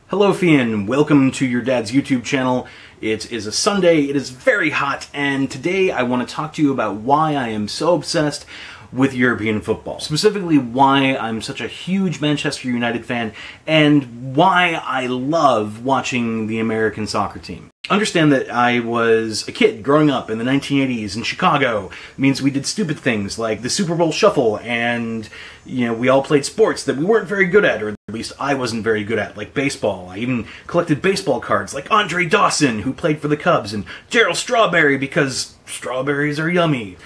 Hello Fian, welcome to your dad's YouTube channel. It is a Sunday, it is very hot, and today I want to talk to you about why I am so obsessed with European football. Specifically why I'm such a huge Manchester United fan, and why I love watching the American soccer team. Understand that I was a kid growing up in the 1980s in Chicago. It means we did stupid things like the Super Bowl Shuffle, and we all played sports that we weren't very good at, or at least I wasn't very good at, like baseball. I even collected baseball cards like Andre Dawson, who played for the Cubs, and Darryl Strawberry, because strawberries are yummy.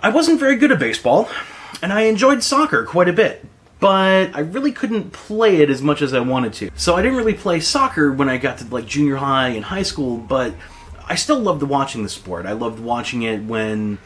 I wasn't very good at baseball, and I enjoyed soccer quite a bit, but I really couldn't play it as much as I wanted to. So I didn't really play soccer when I got to like junior high and high school, but I still loved watching the sport. I loved watching it when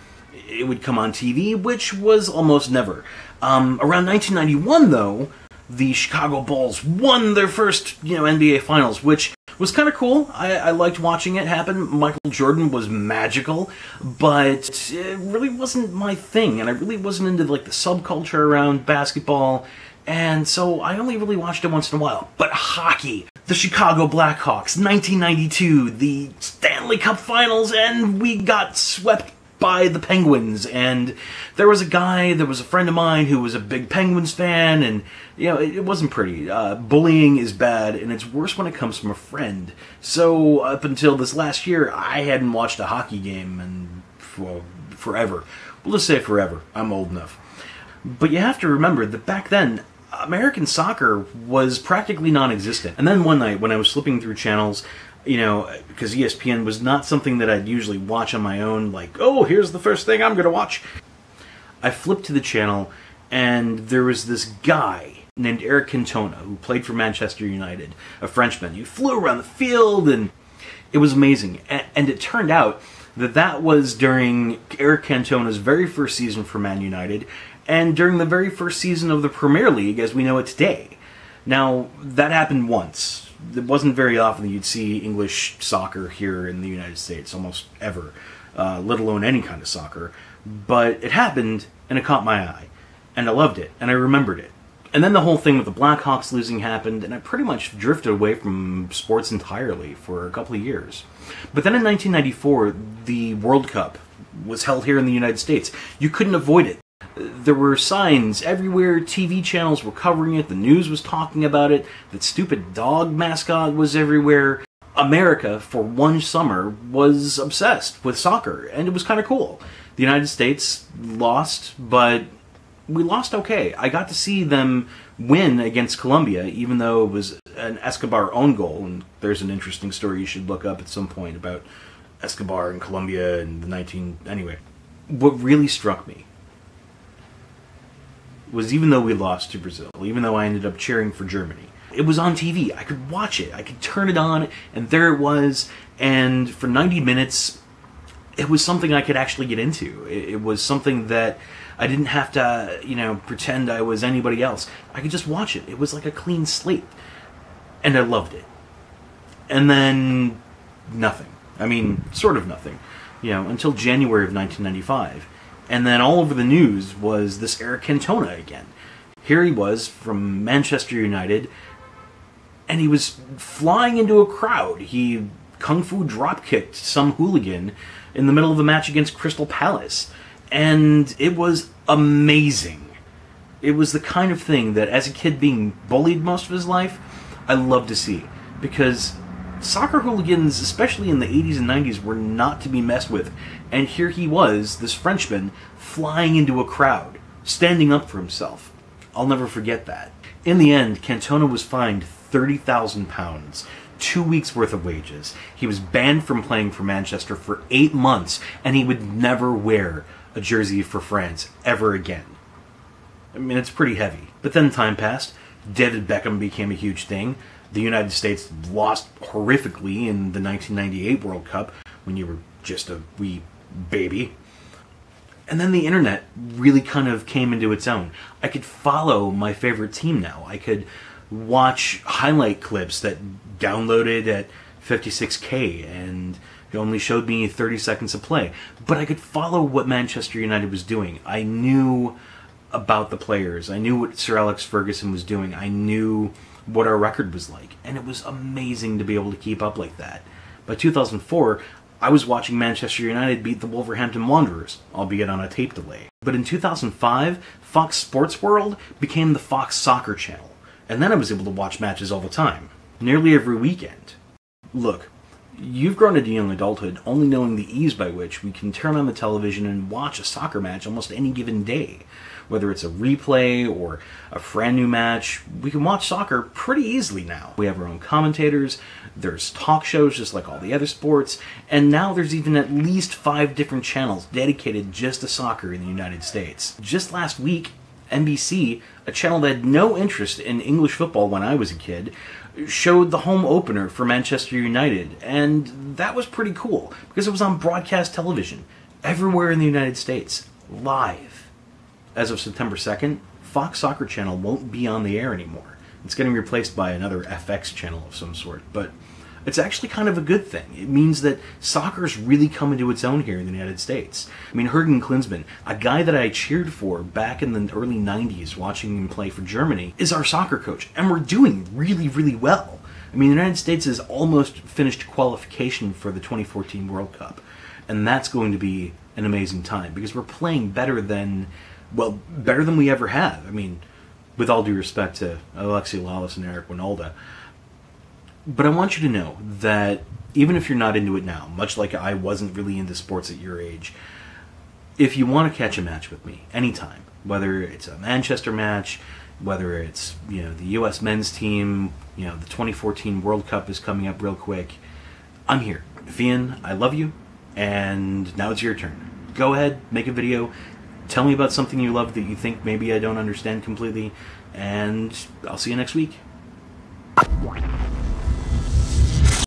it would come on TV, which was almost never. Around 1991, though, the Chicago Bulls won their first, NBA Finals, which was kind of cool. I liked watching it happen. Michael Jordan was magical, but it really wasn't my thing, and I really wasn't into like the subculture around basketball, and so I only really watched it once in a while. But hockey, the Chicago Blackhawks, 1992, the Stanley Cup Finals, and we got swept by the Penguins, and there was a friend of mine who was a big Penguins fan, and it wasn't pretty. Bullying is bad, and it's worse when it comes from a friend. So up until this last year, I hadn't watched a hockey game in forever. We'll just say forever. I'm old enough. But you have to remember that back then, American soccer was practically non-existent. And then one night, when I was flipping through channels, because ESPN was not something that I'd usually watch on my own, like, oh, here's the first thing I'm going to watch. I flipped to the channel, and there was this guy named Eric Cantona, who played for Manchester United, a Frenchman. He flew around the field, and it was amazing. And it turned out that was during Eric Cantona's very first season for Man United, and during the very first season of the Premier League as we know it today. Now, that happened once. It wasn't very often that you'd see English soccer here in the United States, almost ever, let alone any kind of soccer. But it happened, and it caught my eye, and I loved it, and I remembered it. And then the whole thing with the Blackhawks losing happened, and I pretty much drifted away from sports entirely for a couple of years. But then in 1994, the World Cup was held here in the United States. You couldn't avoid it. There were signs everywhere, TV channels were covering it, the news was talking about it, that stupid dog mascot was everywhere. America, for one summer, was obsessed with soccer, and it was kind of cool. The United States lost, but we lost okay. I got to see them win against Colombia, even though it was an Escobar own goal, and there's an interesting story you should look up at some point about Escobar and Colombia and the Anyway, what really struck me was even though we lost to Brazil, even though I ended up cheering for Germany, it was on TV. I could watch it. I could turn it on, and there it was. And for 90 minutes, it was something I could actually get into. It was something that I didn't have to, pretend I was anybody else. I could just watch it. It was like a clean slate. And I loved it. And then nothing. I mean, sort of nothing. Until January of 1995. And then all over the news was this Eric Cantona again. Here he was from Manchester United, and he was flying into a crowd. He kung fu drop-kicked some hooligan in the middle of the match against Crystal Palace. And it was amazing. It was the kind of thing that, as a kid being bullied most of his life, I loved to see. Because soccer hooligans, especially in the 80s and 90s, were not to be messed with. And here he was, this Frenchman, flying into a crowd, standing up for himself. I'll never forget that. In the end, Cantona was fined £30,000, 2 weeks' worth of wages. He was banned from playing for Manchester for 8 months, and he would never wear a jersey for France ever again. I mean, it's pretty heavy. But then time passed. David Beckham became a huge thing. The United States lost horrifically in the 1998 World Cup when you were just a wee baby. And then the internet really kind of came into its own. I could follow my favorite team now. I could watch highlight clips that downloaded at 56K and it only showed me 30 seconds of play. But I could follow what Manchester United was doing. I knew about the players. I knew what Sir Alex Ferguson was doing. I knew what our record was like, and it was amazing to be able to keep up like that. By 2004, I was watching Manchester United beat the Wolverhampton Wanderers, albeit on a tape delay. But in 2005, Fox Sports World became the Fox Soccer Channel, and then I was able to watch matches all the time, nearly every weekend. Look, you've grown into young adulthood only knowing the ease by which we can turn on the television and watch a soccer match almost any given day. Whether it's a replay or a brand new match, we can watch soccer pretty easily now. We have our own commentators, there's talk shows just like all the other sports, and now there's even at least 5 different channels dedicated just to soccer in the United States. Just last week, NBC, a channel that had no interest in English football when I was a kid, showed the home opener for Manchester United, and that was pretty cool because it was on broadcast television everywhere in the United States, live. As of September 2nd, Fox Soccer Channel won't be on the air anymore. It's getting replaced by another FX channel of some sort, but it's actually kind of a good thing. It means that soccer's really come into its own here in the United States. I mean, Jurgen Klinsmann, a guy that I cheered for back in the early 90s watching him play for Germany, is our soccer coach, and we're doing really, really well. I mean, the United States has almost finished qualification for the 2014 World Cup, and that's going to be an amazing time because we're playing better than we ever have. I mean, with all due respect to Alexi Lalas and Eric Winalda. But I want you to know that even if you're not into it now, much like I wasn't really into sports at your age, if you want to catch a match with me anytime, whether it's a Manchester match, whether it's, the U.S. men's team, the 2014 World Cup is coming up real quick, I'm here. Fian, I love you, and now it's your turn. Go ahead, make a video. Tell me about something you love that you think maybe I don't understand completely, and I'll see you next week.